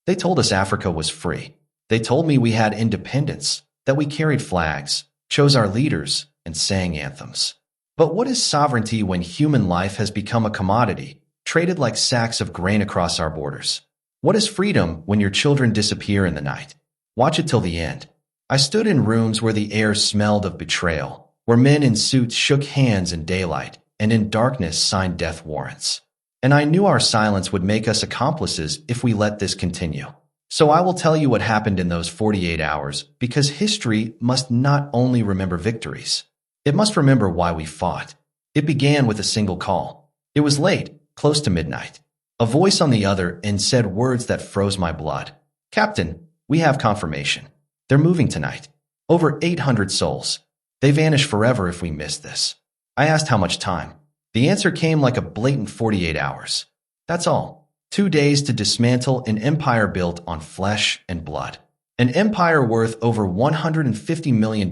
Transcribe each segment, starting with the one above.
They told us Africa was free. They told me we had independence, that we carried flags, chose our leaders, and sang anthems. But what is sovereignty when human life has become a commodity, traded like sacks of grain across our borders? What is freedom when your children disappear in the night? Watch it till the end. I stood in rooms where the air smelled of betrayal, where men in suits shook hands in daylight and in darkness signed death warrants. And I knew our silence would make us accomplices if we let this continue. So I will tell you what happened in those 48 hours, because history must not only remember victories. It must remember why we fought. It began with a single call. It was late, close to midnight. A voice on the other end said words that froze my blood. "Captain, we have confirmation. They're moving tonight. Over 800 souls. They vanish forever if we miss this." I asked how much time. The answer came like a blatant 48 hours. That's all. 2 days to dismantle an empire built on flesh and blood. An empire worth over $150 million,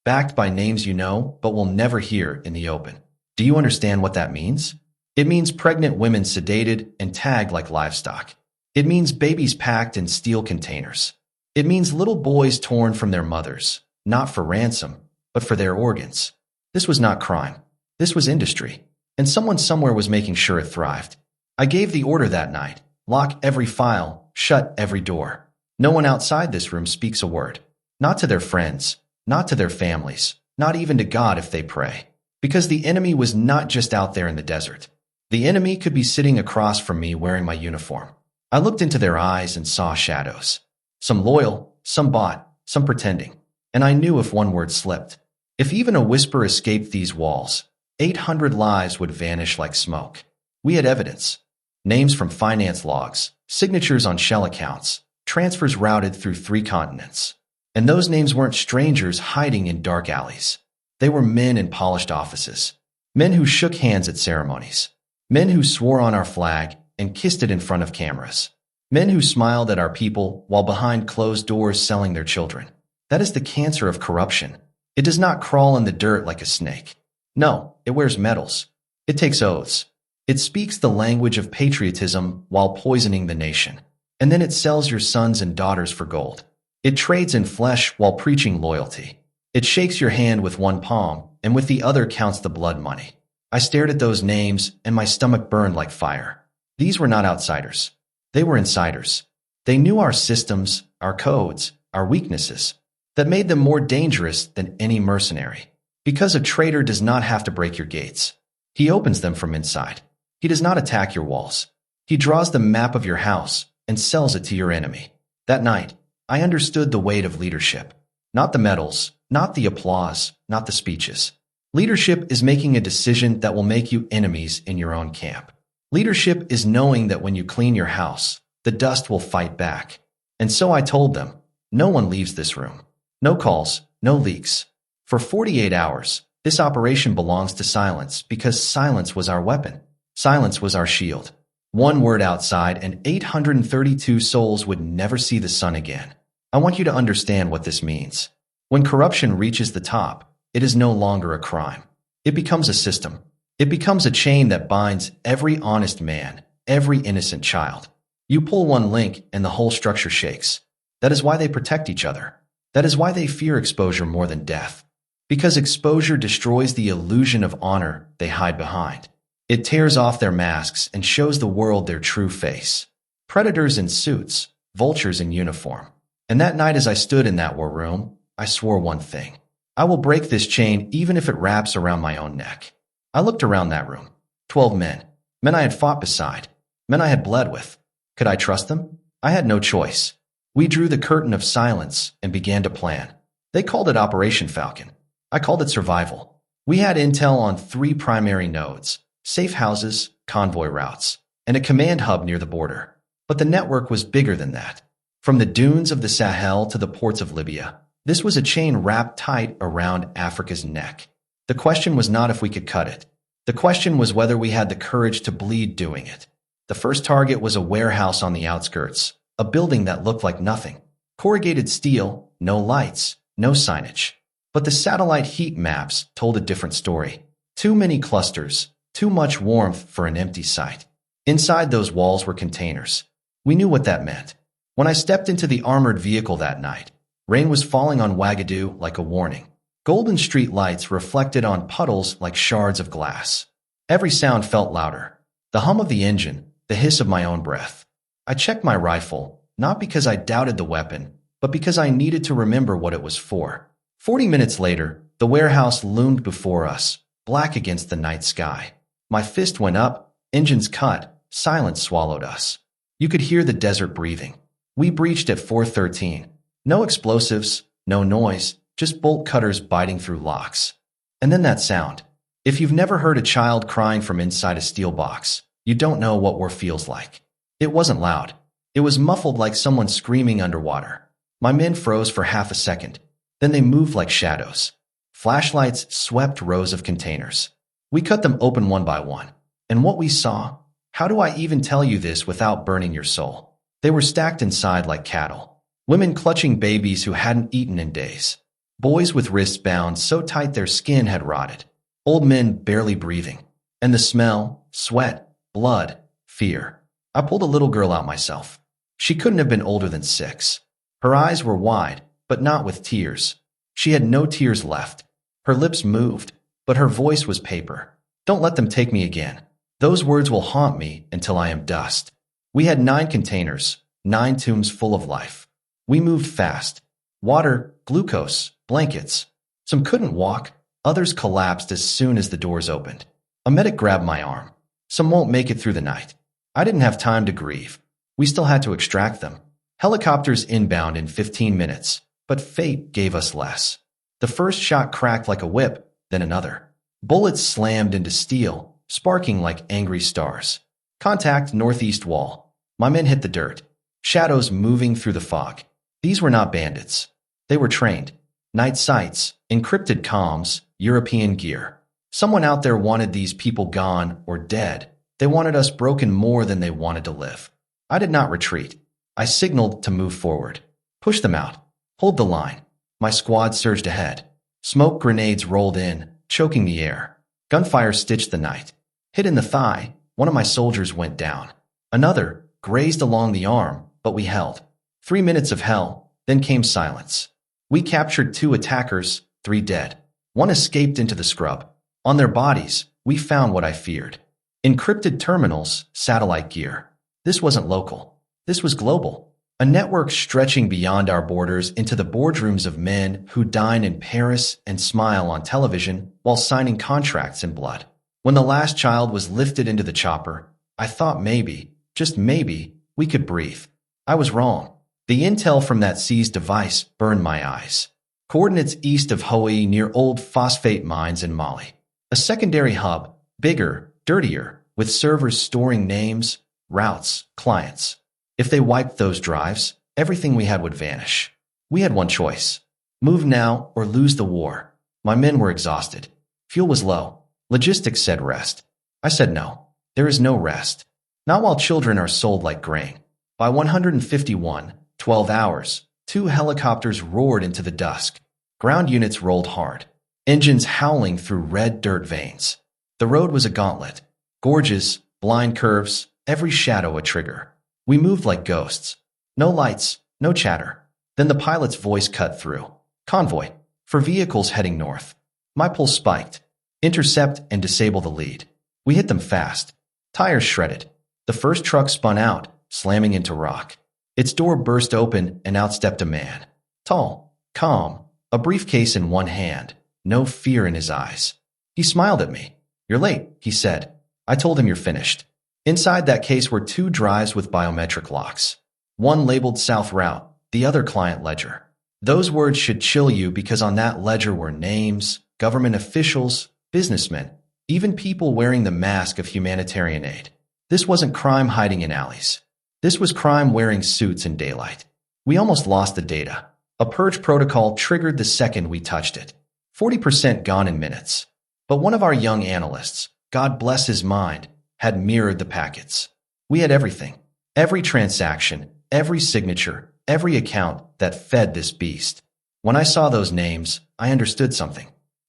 backed by names you know but will never hear in the open. Do you understand what that means? It means pregnant women sedated and tagged like livestock. It means babies packed in steel containers. It means little boys torn from their mothers, not for ransom, but for their organs. This was not crime. This was industry, and someone somewhere was making sure it thrived. I gave the order that night: lock every file, shut every door. No one outside this room speaks a word. Not to their friends, not to their families, not even to God if they pray. Because the enemy was not just out there in the desert. The enemy could be sitting across from me wearing my uniform. I looked into their eyes and saw shadows. Some loyal, some bought, some pretending. And I knew if one word slipped, if even a whisper escaped these walls, 800 lives would vanish like smoke. We had evidence. Names from finance logs, signatures on shell accounts, transfers routed through 3 continents. And those names weren't strangers hiding in dark alleys. They were men in polished offices. Men who shook hands at ceremonies. Men who swore on our flag and kissed it in front of cameras. Men who smiled at our people while behind closed doors selling their children. That is the cancer of corruption. It does not crawl in the dirt like a snake. No, it wears medals. It takes oaths. It speaks the language of patriotism while poisoning the nation. And then it sells your sons and daughters for gold. It trades in flesh while preaching loyalty. It shakes your hand with one palm and with the other counts the blood money. I stared at those names and my stomach burned like fire. These were not outsiders. They were insiders. They knew our systems, our codes, our weaknesses, that made them more dangerous than any mercenary. Because a traitor does not have to break your gates. He opens them from inside. He does not attack your walls. He draws the map of your house and sells it to your enemy. That night, I understood the weight of leadership. Not the medals, not the applause, not the speeches. Leadership is making a decision that will make you enemies in your own camp. Leadership is knowing that when you clean your house, the dust will fight back. And so I told them, no one leaves this room. No calls, no leaks. For 48 hours, this operation belongs to silence because silence was our weapon. Silence was our shield. One word outside and 832 souls would never see the sun again. I want you to understand what this means. When corruption reaches the top, it is no longer a crime. It becomes a system. It becomes a chain that binds every honest man, every innocent child. You pull one link and the whole structure shakes. That is why they protect each other. That is why they fear exposure more than death. Because exposure destroys the illusion of honor they hide behind. It tears off their masks and shows the world their true face. Predators in suits, vultures in uniform. And that night as I stood in that war room, I swore one thing. I will break this chain even if it wraps around my own neck. I looked around that room. 12 men. Men I had fought beside. Men I had bled with. Could I trust them? I had no choice. We drew the curtain of silence and began to plan. They called it Operation Falcon. I called it survival. We had intel on 3 primary nodes, safe houses, convoy routes, and a command hub near the border. But the network was bigger than that. From the dunes of the Sahel to the ports of Libya, this was a chain wrapped tight around Africa's neck. The question was not if we could cut it. The question was whether we had the courage to bleed doing it. The first target was a warehouse on the outskirts, a building that looked like nothing. Corrugated steel, no lights, no signage. But the satellite heat maps told a different story. Too many clusters, too much warmth for an empty site. Inside those walls were containers. We knew what that meant. When I stepped into the armored vehicle that night, rain was falling on Wagadu like a warning. Golden street lights reflected on puddles like shards of glass. Every sound felt louder. The hum of the engine, the hiss of my own breath. I checked my rifle, not because I doubted the weapon, but because I needed to remember what it was for. 40 minutes later, the warehouse loomed before us, black against the night sky. My fist went up, engines cut, silence swallowed us. You could hear the desert breathing. We breached at 4:13. No explosives, no noise, just bolt cutters biting through locks. And then that sound. If you've never heard a child crying from inside a steel box, you don't know what war feels like. It wasn't loud. It was muffled like someone screaming underwater. My men froze for half a second. Then they moved like shadows. Flashlights swept rows of containers. We cut them open one by one. And what we saw? How do I even tell you this without burning your soul? They were stacked inside like cattle. Women clutching babies who hadn't eaten in days. Boys with wrists bound so tight their skin had rotted. Old men barely breathing. And the smell, sweat, blood, fear. I pulled a little girl out myself. She couldn't have been older than 6. Her eyes were wide, but not with tears. She had no tears left. Her lips moved, but her voice was paper. Don't let them take me again. Those words will haunt me until I am dust. We had 9 containers, 9 tombs full of life. We moved fast. Water, glucose, blankets. Some couldn't walk. Others collapsed as soon as the doors opened. A medic grabbed my arm. Some won't make it through the night. I didn't have time to grieve. We still had to extract them. Helicopters inbound in 15 minutes, but fate gave us less. The first shot cracked like a whip, then another. Bullets slammed into steel, sparking like angry stars. Contact northeast wall. My men hit the dirt. Shadows moving through the fog. These were not bandits. They were trained. Night sights, encrypted comms, European gear. Someone out there wanted these people gone or dead. They wanted us broken more than they wanted to live. I did not retreat. I signaled to move forward. Push them out. Hold the line. My squad surged ahead. Smoke grenades rolled in, choking the air. Gunfire stitched the night. Hit in the thigh, one of my soldiers went down. Another grazed along the arm, but we held. 3 minutes of hell, then came silence. We captured 2 attackers, 3 dead. One escaped into the scrub. On their bodies, we found what I feared. Encrypted terminals, satellite gear. This wasn't local. This was global. A network stretching beyond our borders into the boardrooms of men who dine in Paris and smile on television while signing contracts in blood. When the last child was lifted into the chopper, I thought maybe, just maybe, we could breathe. I was wrong. The intel from that seized device burned my eyes. Coordinates east of Hoi near old phosphate mines in Mali. A secondary hub, bigger, dirtier, with servers storing names, routes, clients. If they wiped those drives, everything we had would vanish. We had one choice. Move now or lose the war. My men were exhausted. Fuel was low. Logistics said rest. I said no. There is no rest. Not while children are sold like grain. By 151, 12 hours, 2 helicopters roared into the dusk. Ground units rolled hard. Engines howling through red dirt veins. The road was a gauntlet. Gorges, blind curves, every shadow a trigger. We moved like ghosts. No lights, no chatter. Then the pilot's voice cut through. Convoy. For vehicles heading north. My pulse spiked. Intercept and disable the lead. We hit them fast. Tires shredded. The first truck spun out, slamming into rock. Its door burst open and out stepped a man. Tall, calm, a briefcase in one hand, no fear in his eyes. He smiled at me. You're late, he said. I told him you're finished. Inside that case were 2 drives with biometric locks. One labeled South Route, the other Client Ledger. Those words should chill you because on that ledger were names, government officials, businessmen, even people wearing the mask of humanitarian aid. This wasn't crime hiding in alleys. This was crime wearing suits in daylight. We almost lost the data. A purge protocol triggered the second we touched it. 40% gone in minutes. But one of our young analysts, God bless his mind, had mirrored the packets. We had everything. Every transaction, every signature, every account that fed this beast. When I saw those names, I understood something.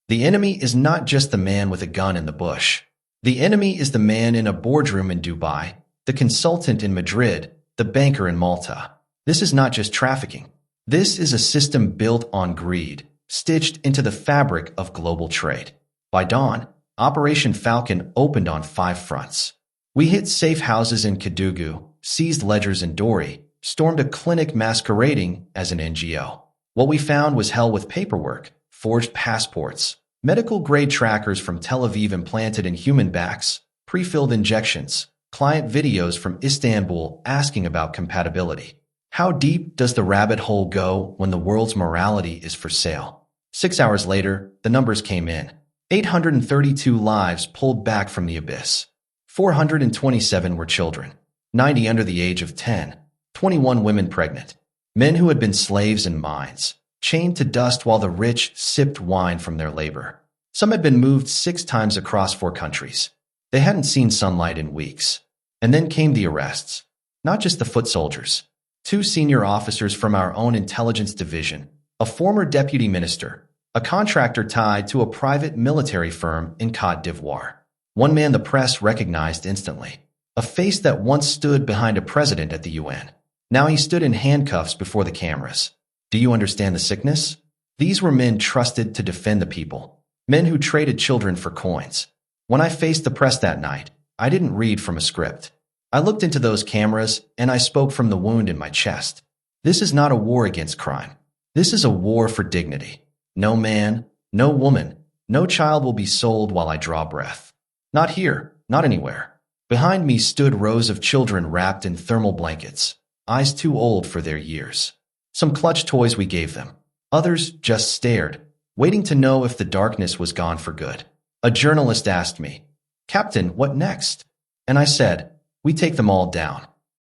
The enemy is not just the man with a gun in the bush. The enemy is the man in a boardroom in Dubai, the consultant in Madrid, the banker in Malta. This is not just trafficking. This is a system built on greed, stitched into the fabric of global trade. By dawn, Operation Falcon opened on 5 fronts. We hit safe houses in Kedugu, seized ledgers in Dori, stormed a clinic masquerading as an NGO. What we found was hell with paperwork, forged passports, medical-grade trackers from Tel Aviv implanted in human backs, pre-filled injections, client videos from Istanbul asking about compatibility. How deep does the rabbit hole go when the world's morality is for sale? 6 hours later, the numbers came in. 832 lives pulled back from the abyss. 427 were children, 90 under the age of 10, 21 women pregnant, men who had been slaves in mines, chained to dust while the rich sipped wine from their labor. Some had been moved 6 times across 4 countries. They hadn't seen sunlight in weeks. And then came the arrests. Not just the foot soldiers. 2 senior officers from our own intelligence division, a former deputy minister, a contractor tied to a private military firm in Côte d'Ivoire. One man the press recognized instantly, a face that once stood behind a president at the UN. Now he stood in handcuffs before the cameras. Do you understand the sickness? These were men trusted to defend the people, men who traded children for coins. When I faced the press that night, I didn't read from a script. I looked into those cameras and I spoke from the wound in my chest. This is not a war against crime. This is a war for dignity. No man, no woman, no child will be sold while I draw breath. Not here, not anywhere. Behind me stood rows of children wrapped in thermal blankets, eyes too old for their years. Some clutched toys we gave them. Others just stared, waiting to know if the darkness was gone for good. A journalist asked me, "Captain, what next?" And I said, "We take them all down."